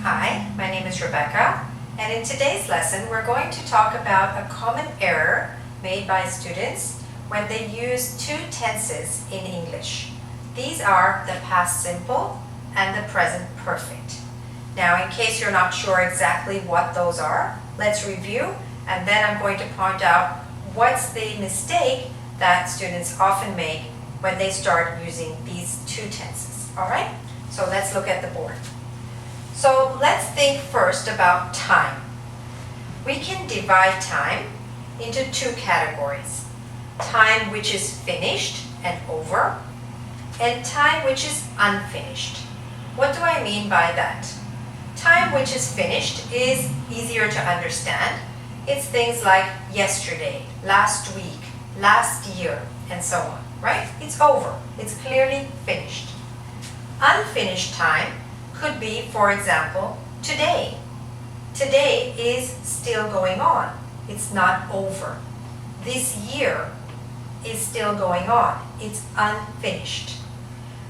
Hi, my name is Rebecca, and in today's lesson we're going to talk about a common error made by students when they use two tenses in English. These are the past simple and the present perfect. Now, in case you're not sure exactly what those are, let's review, and then I'm going to point out what's the mistake that students often make when they start using these two tenses. All right? So let's look at the board. So let's think first about time. We can divide time into two categories. Time which is finished and over, and time which is unfinished. What do I mean by that? Time which is finished is easier to understand. It's things like yesterday, last week, last year, and so on, right? It's over. It's clearly finished. Unfinished time could be, for example, today. Today is still going on. It's not over. This year is still going on. It's unfinished.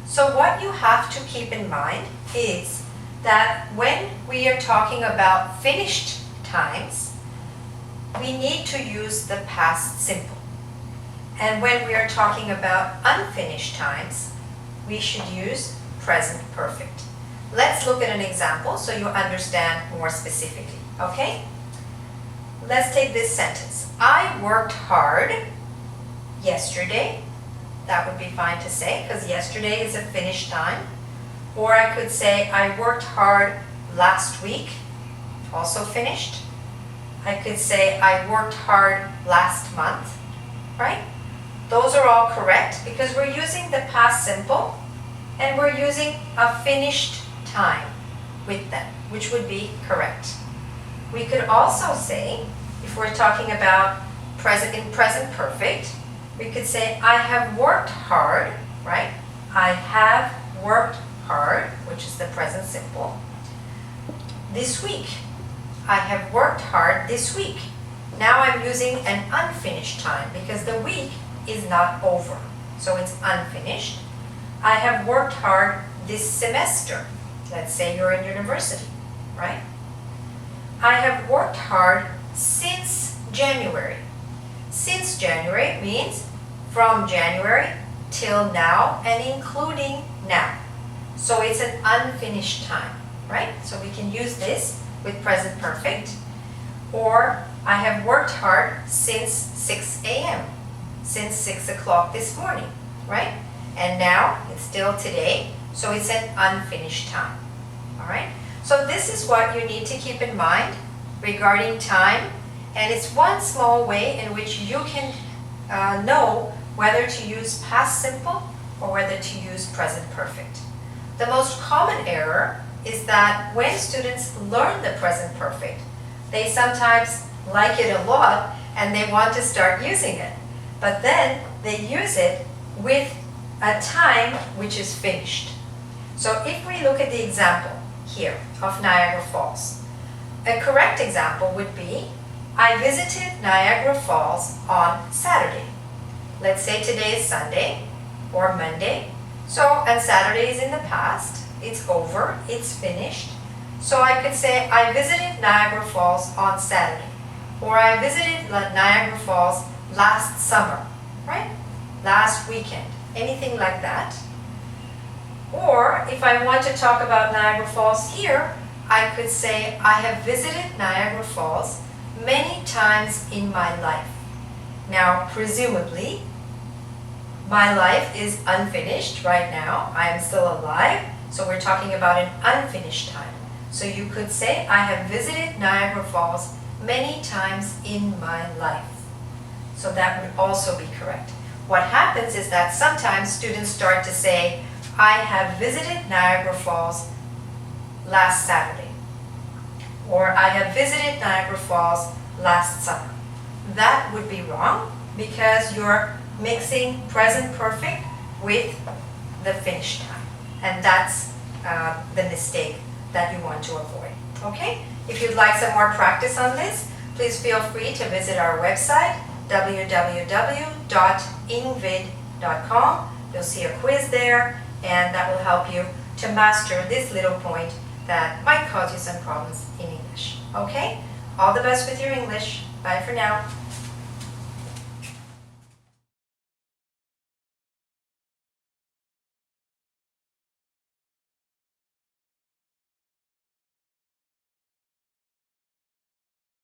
So what you have to keep in mind is that when we are talking about finished times, we need to use the past simple. And when we are talking about unfinished times, we should use present perfect. Let's look at an example so you understand more specifically, okay? Let's take this sentence. I worked hard yesterday. That would be fine to say because yesterday is a finished time. Or I could say I worked hard last week, also finished. I could say I worked hard last month, right? Those are all correct because we're using the past simple and we're using a finished time with them, which would be correct. We could also say, if we're talking about present perfect, we could say I have worked hard, right? I have worked hard, which is the present simple, this week. I have worked hard this week. Now I'm using an unfinished time because the week is not over, so it's unfinished. I have worked hard this semester. Let's say you're in university, right? I have worked hard since January. Since January means from January till now and including now. So it's an unfinished time, right? So we can use this with present perfect. Or I have worked hard since 6 a.m. Since 6 o'clock this morning, right? And now it's still today, so it's an unfinished time. All right? So this is what you need to keep in mind regarding time, and it's one small way in which you can know whether to use past simple or whether to use present perfect. The most common error is that when students learn the present perfect, they sometimes like it a lot and they want to start using it, but then they use it with a time which is finished. So if we look at the example here of Niagara Falls, a correct example would be, I visited Niagara Falls on Saturday. Let's say today is Sunday or Monday. So, and Saturday is in the past, it's over, it's finished. So I could say, I visited Niagara Falls on Saturday. Or I visited Niagara Falls last summer, right? Last weekend, anything like that. Or if I want to talk about Niagara Falls here, I could say, I have visited Niagara Falls many times in my life. Now, presumably, my life is unfinished right now. I am still alive, so we're talking about an unfinished time. So you could say, I have visited Niagara Falls many times in my life. So that would also be correct. What happens is that sometimes students start to say, I have visited Niagara Falls last Saturday. Or I have visited Niagara Falls last summer. That would be wrong because you're mixing present perfect with the finished time. And that's the mistake that you want to avoid. Okay? If you'd like some more practice on this, please feel free to visit our website, www.engvid.com. You'll see a quiz there, and that will help you to master this little point that might cause you some problems in English. Okay? All the best with your English. Bye for now.